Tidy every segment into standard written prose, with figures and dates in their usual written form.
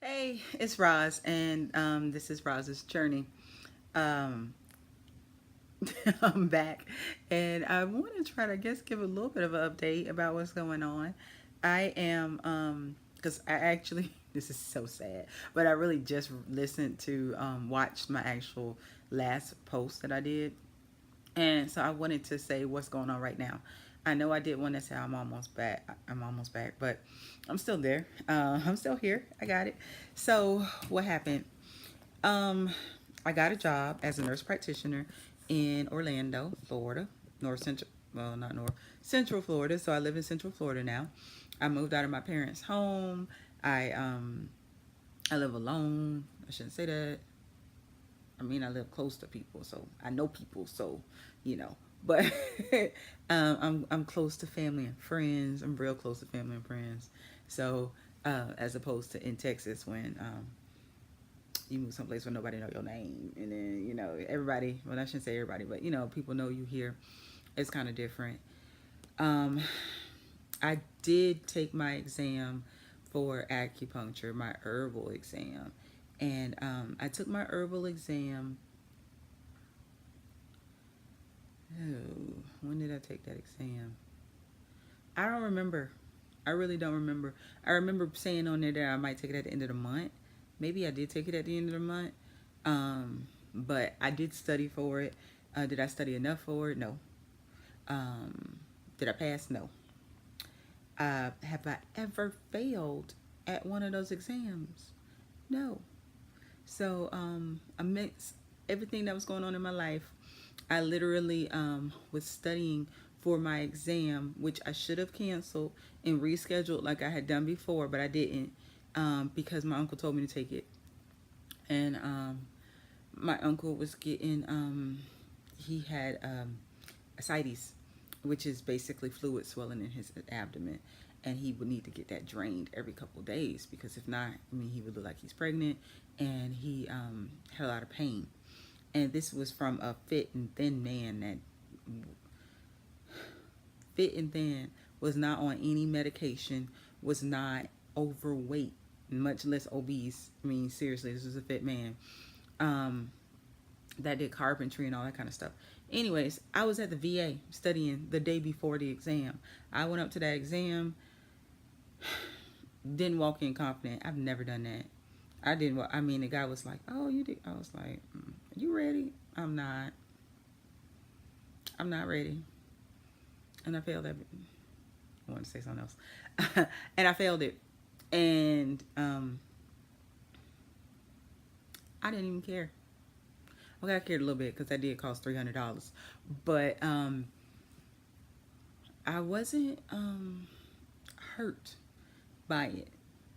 Hey, it's Roz, and this is Roz's journey. Um, I'm back, and I want to try to, I guess, give a little bit of an update about what's going on. I am, because I actually, this is so sad, but I really just listened to, watched my actual last post that I did, and so I wanted to say what's going on right now. I know I did want to say I'm almost back. I'm almost back, but I'm still there. I'm still here. I got it. So what happened? Um, I got a job as a nurse practitioner in Orlando, Florida, North Central. Well, not North Central Florida. So I live in Central Florida now. I moved out of my parents' home. I live alone. I shouldn't say that. I mean, I live close to people, so I know people. So, you know, but I'm close to family and friends. I'm real close to family and friends. So, as opposed to in Texas when you move someplace where nobody know your name, and then everybody. Well, I shouldn't say everybody, but people know you here. It's kind of different. Um, I did take my exam for acupuncture, my herbal exam, and I took my herbal exam. Oh, when did I take that exam? I don't remember. I really don't remember. I remember saying on there that I might take it at the end of the month. Maybe I did take it at the end of the month. But I did study for it. Did I study enough for it? No. Um, did I pass? No. Have I ever failed at one of those exams? No. So amidst everything that was going on in my life, I literally was studying for my exam, which I should have canceled and rescheduled like I had done before, but I didn't because my uncle told me to take it. And my uncle was getting, he had ascites, which is basically fluid swelling in his abdomen. And he would need to get that drained every couple of days because if not, I mean, he would look like he's pregnant, and he had a lot of pain. And this was from a fit and thin man that fit and thin, was not on any medication, was not overweight, much less obese. I mean, seriously, this was a fit man um, that did carpentry and all that kind of stuff. Anyways, I was at the VA studying the day before the exam. I went up to that exam, didn't walk in confident. I've never done that. I didn't. I mean, the guy was like, "Oh, you did." I was like, "Are you ready?" I'm not. I'm not ready. And I failed that. I want to say something else. And I failed it. And I didn't even care. Okay, I cared a little bit because that did cost $300. But I wasn't hurt by it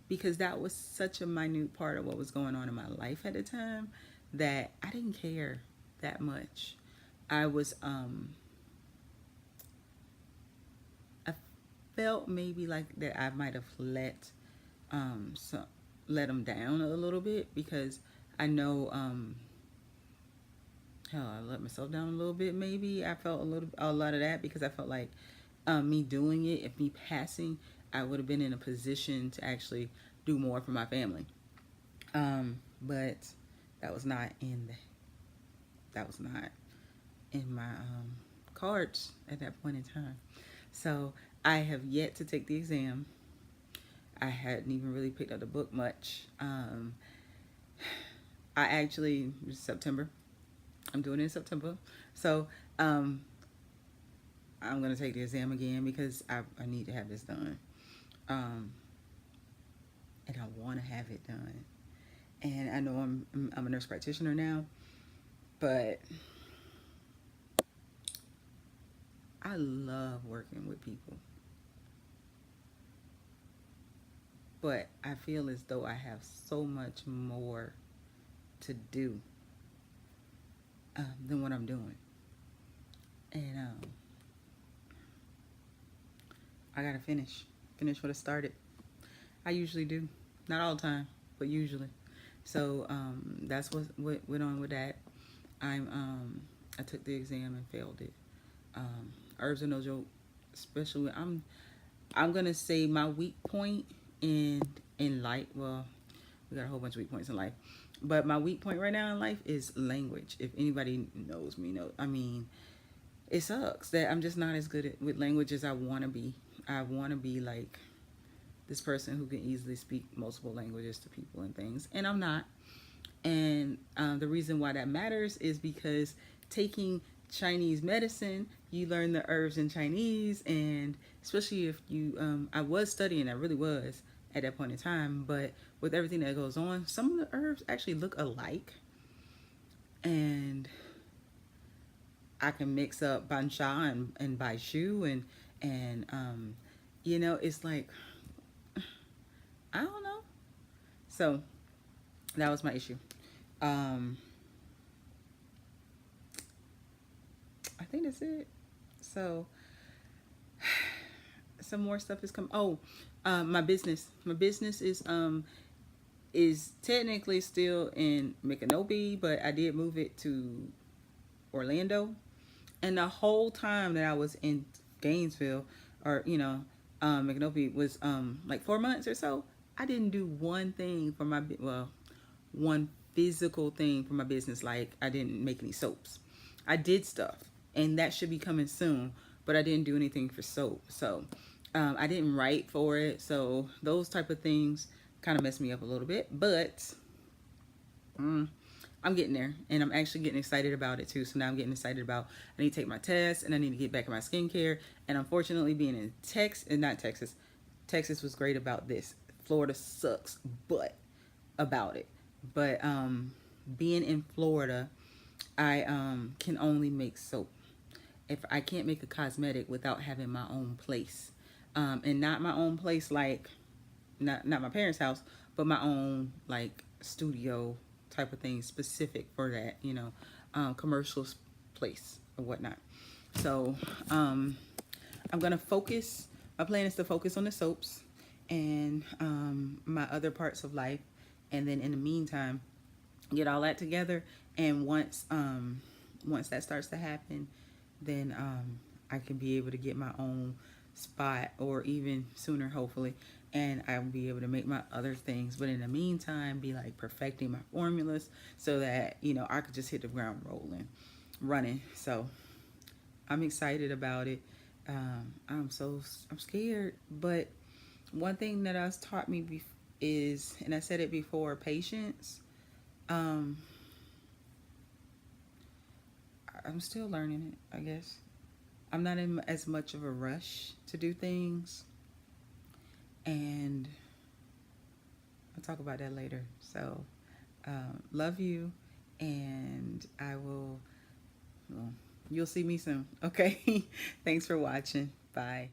because that was such a minute part of what was going on in my life at the time that I didn't care that much. I was I felt maybe like that I might have some let them down a little bit because I know hell, I let myself down a little bit. Maybe I felt a lot of that because I felt like me doing it, if me passing, I would have been in a position to actually do more for my family. But that was not in the, that was not in my cards at that point in time. So I have yet to take the exam. I hadn't even really picked up the book much. I actually September. I'm doing it in September. So um, I'm gonna take the exam again because I need to have this done. Um, and I want to have it done. And I know I'm a nurse practitioner now, but I love working with people. But I feel as though I have so much more to do than what I'm doing. And I gotta finish what I started. I usually do, not all the time, but usually. So that's what went on with that. I took the exam and failed it. Herbs are no joke, especially I'm gonna say my weak point in light. Well, We got a whole bunch of weak points in life. But my weak point right now in life is language. If anybody knows me, I mean, it sucks that I'm just not as good with language as I want to be. I want to be like this person who can easily speak multiple languages to people and things, and I'm not. And the reason why that matters is because taking Chinese medicine, you learn the herbs in Chinese, and especially if you, I was studying, I really was at that point in time, but with everything that goes on, some of the herbs actually look alike, and I can mix up Bansha and Baishu and you know, it's like, I don't know. So that was my issue. I think that's it. So some more stuff is coming. Oh, my business. My business is technically still in Micanopy, but I did move it to Orlando. And the whole time that I was in Gainesville, or you know, Micanopy was like 4 months or so. I didn't do one thing for my one physical thing for my business. Like I didn't make any soaps. I did stuff, and that should be coming soon. But I didn't do anything for soap. So I didn't write for it. So those type of things kind of messed me up a little bit. But I'm getting there, and I'm actually getting excited about it too. So now I'm getting excited about I need to take my test, and I need to get back in my skincare. And unfortunately, being in Texas was great about this. Florida sucks, but about it. But being in Florida, I can only make soap. If I can't make a cosmetic without having my own place, and not my own place like not my parents' house, but my own like studio type of thing specific for that, you know, commercial place or whatnot. So I'm gonna focus. My plan is to focus on the soaps and my other parts of life, and then in the meantime, get all that together. And once that starts to happen, then I can be able to get my own spot, or even sooner, hopefully, and I'll be able to make my other things. But in the meantime, be like perfecting my formulas so that, you know, I could just hit the ground running. So I'm excited about it. I'm scared, but one thing that has taught me is, and I said it before, patience. I'm still learning it, I guess. I'm not in as much of a rush to do things, and I'll talk about that later. So love you, and well, you'll see me soon. Okay. Thanks for watching. Bye.